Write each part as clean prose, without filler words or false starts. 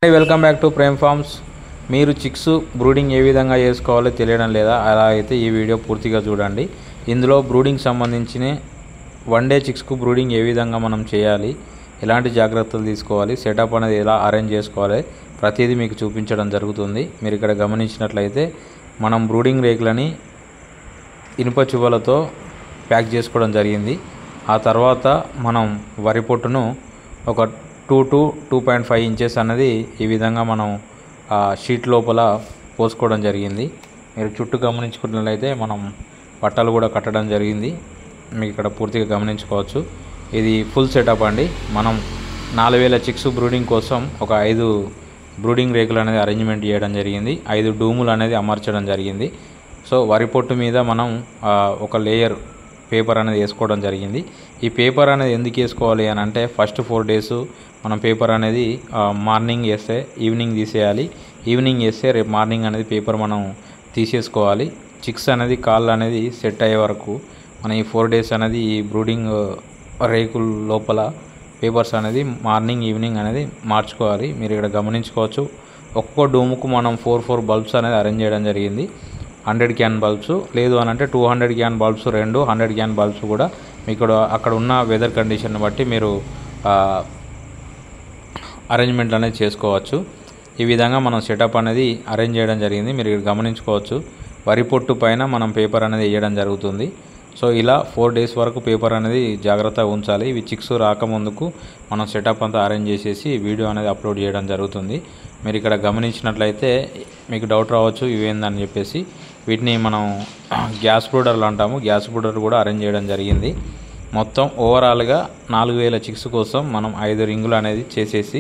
Welcome back to Prem farms. మీరు chicks brooding ఏ విధంగా చేసుకోవాలో తెలియడం లేదా? అలా అయితే ఈ వీడియో పూర్తిగా చూడండి. ఇందులో బ్రూడింగ్ సంబంధించిన వన్ డే చిక్స్కు బ్రూడింగ్ ఏ విధంగా మనం చేయాలి, ఎలాంటి జాగ్రత్తలు తీసుకోవాలి, సెటప్ అనేది ఎలా అరేంజ్ చేసుకోవాలి, ప్రతిదీ మీకు చూపించడం జరుగుతుంది. మీరు ఇక్కడ గమనించినట్లయితే మనం బ్రూడింగ్ రేకులని ఇనుప చువ్వలతో ప్యాక్ చేసుకోవడం జరిగింది. ఆ తర్వాత మనం వరి పొట్టును ఒక 2 to 2.5 ఇంచెస్ అన్నది ఈ విధంగా మనం షీట్ లోపల పోసుకోవడం జరిగింది. మీరు చుట్టూ గమనించుకున్నట్లయితే మనం పట్టాలు కూడా కట్టడం జరిగింది. మీకు ఇక్కడ పూర్తిగా గమనించుకోవచ్చు. ఇది ఫుల్ సెటప్ అండి. మనం 4000 చిక్స్ బ్రూడింగ్ కోసం ఒక 5 బ్రూడింగ్ రేకులు అనేది అరేంజ్మెంట్ చేయడం జరిగింది. 5 డూములు అనేది అమర్చడం జరిగింది. సో వరి పొట్టు మీద మనం ఒక లేయర్ పేపర్ అనేది వేసుకోవడం జరిగింది. ఈ పేపర్ అనేది ఎందుకు వేసుకోవాలి అని అంటే, ఫస్ట్ 4 days మనం పేపర్ అనేది మార్నింగ్ వేస్తే ఈవినింగ్ తీసేయాలి. ఈవినింగ్ వేస్తే రేపు మార్నింగ్ అనేది పేపర్ మనం తీసేసుకోవాలి. చిక్స్ అనేది కాళ్ళు అనేది సెట్ అయ్యే వరకు మనం ఈ 4 days అనేది ఈ బ్రూడింగ్ రేకుల లోపల పేపర్స్ అనేది మార్నింగ్ ఈవినింగ్ అనేది మార్చుకోవాలి. మీరు ఇక్కడ గమనించుకోవచ్చు. ఒక్కొక్క డూముకు మనం 4 బల్బ్స్ అనేది అరేంజ్ చేయడం జరిగింది. 100 క్యాన్ బల్బ్స్, లేదు అని అంటే 200 క్యాన్ బల్బ్స్, 2 100 క్యాన్ బల్బ్స్ కూడా మీకు అక్కడ ఉన్న వెదర్ కండిషన్ బట్టి మీరు అరేంజ్మెంట్ అనేది చేసుకోవచ్చు. ఈ విధంగా మనం సెటప్ అనేది అరేంజ్ చేయడం జరిగింది. మీరు ఇక్కడ గమనించుకోవచ్చు. వరి పొట్టు పైన మనం పేపర్ అనేది వేయడం జరుగుతుంది. సో ఇలా 4 days వరకు పేపర్ అనేది జాగ్రత్తగా ఉంచాలి. ఇవి చిక్స్ రాకముందుకు మనం సెటప్ అంతా అరేంజ్ చేసేసి వీడియో అనేది అప్లోడ్ చేయడం జరుగుతుంది. మీరు ఇక్కడ గమనించినట్లయితే మీకు డౌట్ రావచ్చు ఇవేందని చెప్పేసి. వీటిని మనం గ్యాస్ బ్రూడర్లు అంటాము. గ్యాస్ బ్రూడర్ కూడా అరేంజ్ చేయడం జరిగింది. మొత్తం ఓవరాల్గా 4000 చిక్స్ కోసం మనం 5 రింగులు అనేది చేసేసి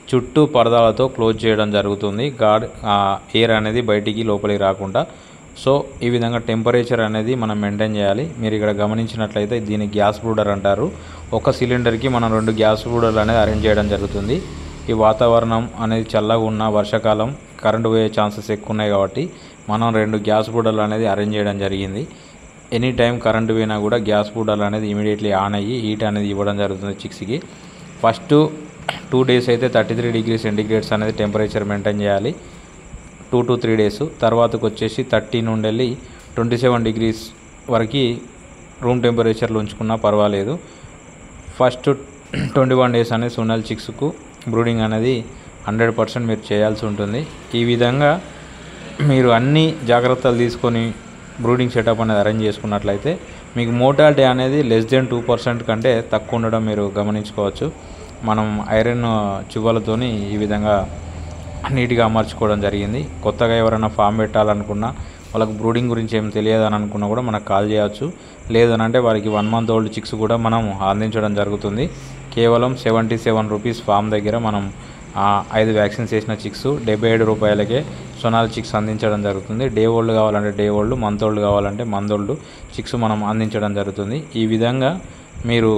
చుట్టూ పరదాలతో క్లోజ్ చేయడం జరుగుతుంది. ఎయిర్ అనేది బయటికి లోపలికి రాకుండా. సో ఈ విధంగా టెంపరేచర్ అనేది మనం మెయింటైన్ చేయాలి. మీరు ఇక్కడ గమనించినట్లయితే దీన్ని గ్యాస్ బ్రూడర్ అంటారు. ఒక సిలిండర్కి మనం 2 గ్యాస్ బ్రూడర్లు అనేది అరేంజ్ చేయడం జరుగుతుంది. ఈ వాతావరణం అనేది చల్లగా ఉన్న వర్షాకాలం కరెంటు పోయే ఛాన్సెస్ ఎక్కువ ఉన్నాయి కాబట్టి మనం 2 గ్యాస్ బ్రూడర్లు అనేది అరేంజ్ చేయడం జరిగింది. ఎనీ టైం కరెంటు పోయినా కూడా గ్యాస్ బ్రూడర్లు అనేది ఇమీడియట్లీ ఆన్ అయ్యి హీట్ అనేది ఇవ్వడం జరుగుతుంది చిక్స్కి. ఫస్ట్ 2 days అయితే 33 degrees సెంటిగ్రేడ్స్ అనేది టెంపరేచర్ మెయింటైన్ చేయాలి. 2 to 3 days తర్వాతకు వచ్చేసి 30 నుండి వెళ్ళి 27 degrees వరకు రూమ్ టెంపరేచర్లో ఉంచుకున్నా పర్వాలేదు. ఫస్ట్ 21 days అనేది సోనాల్ చిక్స్కు బ్రూడింగ్ అనేది 100% మీరు చేయాల్సి ఉంటుంది. ఈ విధంగా మీరు అన్ని జాగ్రత్తలు తీసుకొని బ్రూడింగ్ సెటప్ అనేది అరేంజ్ చేసుకున్నట్లయితే మీకు మోర్టాలిటీ అనేది <2% కంటే తక్కువ ఉండడం మీరు గమనించుకోవచ్చు. మనం ఐరన్ చువ్వలతోని ఈ విధంగా నీట్గా అమర్చుకోవడం జరిగింది. కొత్తగా ఎవరైనా ఫామ్ పెట్టాలనుకున్నా, వాళ్ళకి బ్రూడింగ్ గురించి ఏం తెలియదు అని అనుకున్నా కూడా మనకు కాల్ చేయవచ్చు. లేదనంటే వారికి 1 month old చిక్స్ కూడా మనం అందించడం జరుగుతుంది. కేవలం 77 rupees ఫామ్ దగ్గర మనం 5 వ్యాక్సిన్స్ వేసిన చిక్స్ 77 రూపాయలకే సోనాల్ చిక్స్ అందించడం జరుగుతుంది. డే ఓల్డ్ కావాలంటే డే ఓల్డ్, మంత్ ఓల్డ్ కావాలంటే మంత్ ఓల్డ్ చిక్స్ మనం అందించడం జరుగుతుంది. ఈ విధంగా మీరు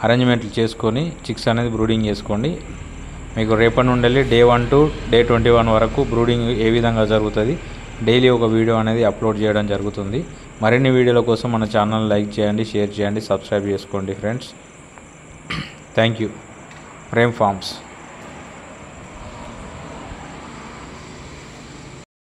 అరేంజ్మెంట్లు చేసుకొని చిక్స్ అనేది బ్రూడింగ్ చేసుకోండి. మీకు రేపటి నుండి వెళ్ళి day 1 to day 21 వరకు బ్రూడింగ్ ఏ విధంగా జరుగుతుంది డైలీ ఒక వీడియో అనేది అప్లోడ్ చేయడం జరుగుతుంది. మరిన్ని వీడియోల కోసం మన ఛానల్ లైక్ చేయండి, షేర్ చేయండి, సబ్స్క్రైబ్ చేసుకోండి friends. Thank you. Prem forms.